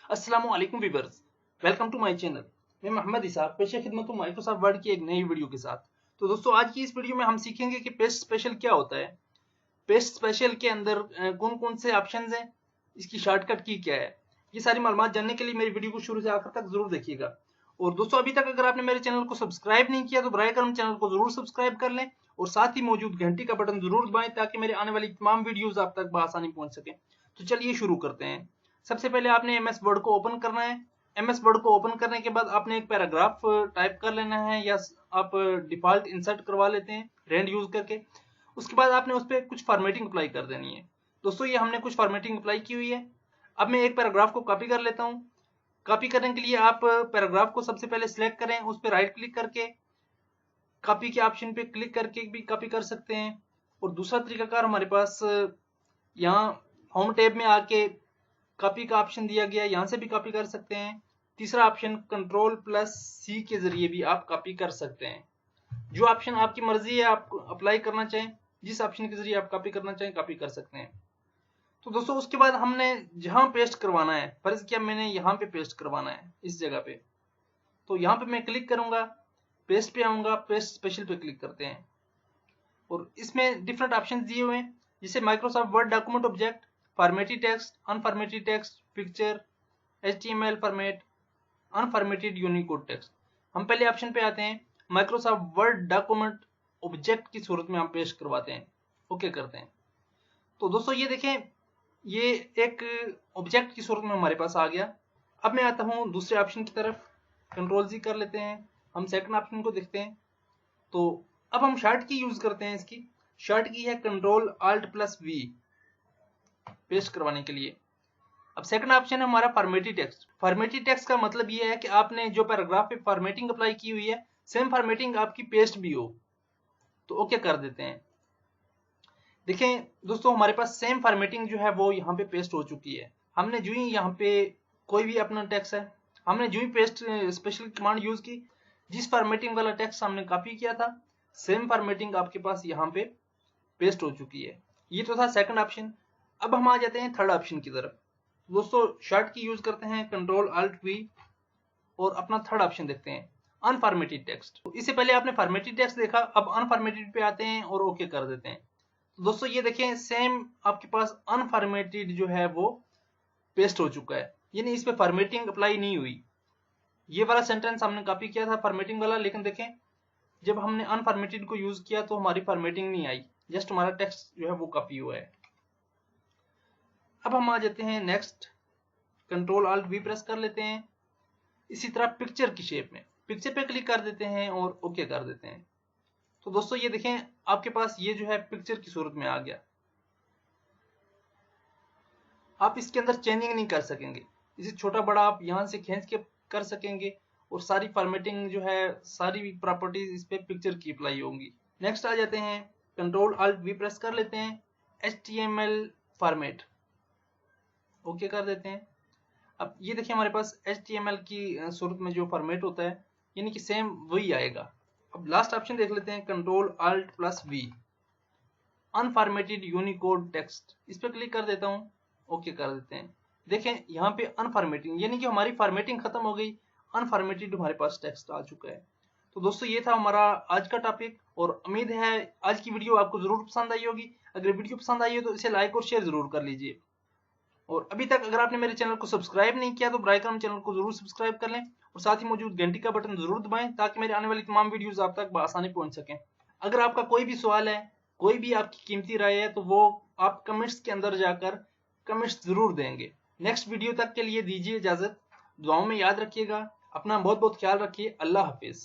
अस्सलाम वालेकुम viewers, welcome to my channel. मैं मोहम्मद इसाक पेशे खिदमत हूं माइक्रोसॉफ्ट वर्ड की एक नई वीडियो के साथ। तो दोस्तों, आज की इस वीडियो में हम सीखेंगे कि पेस्ट स्पेशल क्या होता है, पेस्ट स्पेशल के अंदर कौन कौन से ऑप्शंस हैं, इसकी शॉर्टकट की क्या है। ये सारी मालूमात जानने के लिए मेरी वीडियो को शुरू से आखिर तक जरूर देखिएगा। और दोस्तों, अभी तक अगर आपने मेरे चैनल को सब्सक्राइब नहीं किया तो बराए करम चैनल को जरूर सब्सक्राइब कर लें और साथ ही मौजूद घंटी का बटन जरूर दबाएं ताकि मेरे आने वाली तमाम वीडियोस आप तक बआसानी पहुंच सके। तो चलिए शुरू करते हैं। सबसे पहले आपने एमएस वर्ड को ओपन करना है। एमएस वर्ड को ओपन करने के बाद आपने एक पैराग्राफ टाइप कर लेना है या आप डिफॉल्ट इंसर्ट करवा लेते हैं रेंड यूज करके। उसके बाद आपने उस पर कुछ फॉर्मेटिंग अप्लाई कर देनी है। दोस्तों, ये हमने कुछ फॉर्मेटिंग अप्लाई की हुई है। अब मैं एक पैराग्राफ को कॉपी कर लेता हूँ। कॉपी करने के लिए आप पैराग्राफ को सबसे पहले सिलेक्ट करें, उस पर राइट क्लिक करके कॉपी के ऑप्शन पे क्लिक करके भी कॉपी कर सकते हैं। और दूसरा तरीकाकार हमारे पास यहाँ होम टैब में आके कॉपी का ऑप्शन दिया गया, यहाँ से भी कॉपी कर सकते हैं। तीसरा ऑप्शन कंट्रोल+C के जरिए भी आप कॉपी कर सकते हैं। जो ऑप्शन आपकी मर्जी है, आप अप्लाई करना चाहें, जिस ऑप्शन के जरिए आप कॉपी करना चाहें कॉपी कर सकते हैं। तो दोस्तों, उसके बाद हमने जहां पेस्ट करवाना है, फर्ज किया मैंने यहाँ पे पेस्ट करवाना है इस जगह पे, तो यहाँ पे मैं क्लिक करूंगा, पेस्ट पे आऊंगा, पेस्ट स्पेशल पे क्लिक करते हैं और इसमें डिफरेंट ऑप्शन दिए हुए हैं, जिसे Microsoft word document object, formatted text, unformatted text, picture, HTML format, unformatted Unicode text. हम पहले ऑप्शन पे आते हैं, माइक्रोसॉफ्ट वर्ड डॉक्यूमेंट ऑब्जेक्ट की सूरत में हम पेस्ट करवाते हैं, ओके करते हैं। तो दोस्तों, ये देखें, ये एक ऑब्जेक्ट की सूरत में हमारे पास आ गया। अब मैं आता हूँ दूसरे ऑप्शन की तरफ, कंट्रोल+Z कर लेते हैं। हम सेकंड ऑप्शन को देखते हैं। तो अब हम शॉर्ट की यूज करते हैं। इसकी शॉर्ट की है Ctrl+Alt+V पेस्ट करवाने के लिए। अब सेकंड ऑप्शन है हमारा फॉर्मेटेड टेक्स्ट। फॉर्मेटेड टेक्स्ट का मतलब ये है कि आपने जो पैराग्राफ पे फॉर्मेटिंग अप्लाई की हुई है, सेम फॉर्मेटिंग आपकी पेस्ट भी हो। तो ओके कर देते हैं। देखें दोस्तों, हमारे पास सेम फॉर्मेटिंग जो है वो यहाँ पे पेस्ट हो चुकी है। हमने जो ही यहाँ पे कोई भी अपना टेक्स्ट है, हमने जो ही पेस्ट स्पेशल कमांड यूज की, जिस फॉर्मेटिंग वाला टेक्स्ट हमने कॉपी किया था, सेम फॉर्मेटिंग आपके पास यहाँ पे पेस्ट हो चुकी है। ये तो था सेकंड ऑप्शन। अब हम आ जाते हैं थर्ड ऑप्शन की तरफ। दोस्तों, शॉर्ट की यूज करते हैं Ctrl+Alt+V और अपना थर्ड ऑप्शन देखते हैं, अनफॉर्मेटेड टेक्स्ट। तो इससे पहले आपने फॉर्मेटेड टेक्स्ट देखा, अब अनफॉर्मेटेड पे आते हैं और ओके कर देते हैं। तो दोस्तों, ये देखें, सेम आपके पास अनफॉर्मेटेड जो है वो पेस्ट हो चुका है, यानी इस पे फॉर्मेटिंग अप्लाई नहीं हुई। ये वाला सेंटेंस हमने कॉपी किया था फॉर्मेटिंग वाला, लेकिन देखें जब हमने अनफॉर्मेटेड को यूज किया तो हमारी फॉर्मेटिंग नहीं आई, जस्ट हमारा टेक्स्ट जो है वो कॉपी हुआ है। अब हम आ जाते हैं नेक्स्ट, Ctrl+Alt+V प्रेस कर लेते हैं। इसी तरह पिक्चर की शेप में पिक्चर पे क्लिक कर देते हैं और ओके कर देते हैं। तो दोस्तों, ये देखें, आपके पास ये जो है पिक्चर की सूरत में आ गया। आप इसके अंदर चेंजिंग नहीं कर सकेंगे, इसे छोटा बड़ा आप यहां से खींच के कर सकेंगे और सारी फॉर्मेटिंग जो है, सारी प्रॉपर्टीज इस पे पिक्चर की अप्लाई होंगी। नेक्स्ट आ जाते हैं, Ctrl+Alt+V प्रेस कर लेते हैं, HTML फॉर्मेट ओके कर देते हैं। अब ये देखिए, हमारे पास HTML की सूरत में जो फॉर्मेट होता है, यानी कि सेम वही आएगा। अब लास्ट ऑप्शन देख लेते हैं, Ctrl+Alt+V अनफॉर्मेटेड यूनिकोड टेक्स्ट। इस पर क्लिक कर देता हूँ, ओके कर देते हैं। देखें, यहाँ पे अनफॉर्मेटिंग, यानी कि हमारी फॉर्मेटिंग खत्म हो गई, अनफॉर्मेटेड हमारे पास टेक्स्ट आ चुका है। तो दोस्तों, ये था हमारा आज का टॉपिक और उम्मीद है आज की वीडियो आपको जरूर पसंद आई होगी। अगर वीडियो पसंद आई हो तो इसे लाइक और शेयर जरूर कर लीजिए। और अभी तक अगर आपने मेरे चैनल को सब्सक्राइब नहीं किया तो बराए करम चैनल को जरूर सब्सक्राइब कर लें और साथ ही मौजूद घंटी का बटन जरूर दबाएं ताकि मेरे आने वाली तमाम वीडियोस आप तक बआसानी पहुंच सकें। अगर आपका कोई भी सवाल है, कोई भी आपकी कीमती राय है, तो वो आप कमेंट्स के अंदर जाकर कमेंट्स जरूर देंगे। नेक्स्ट वीडियो तक के लिए दीजिए इजाजत। दुआओं में याद रखिएगा, अपना बहुत बहुत ख्याल रखिए। अल्लाह हाफिज।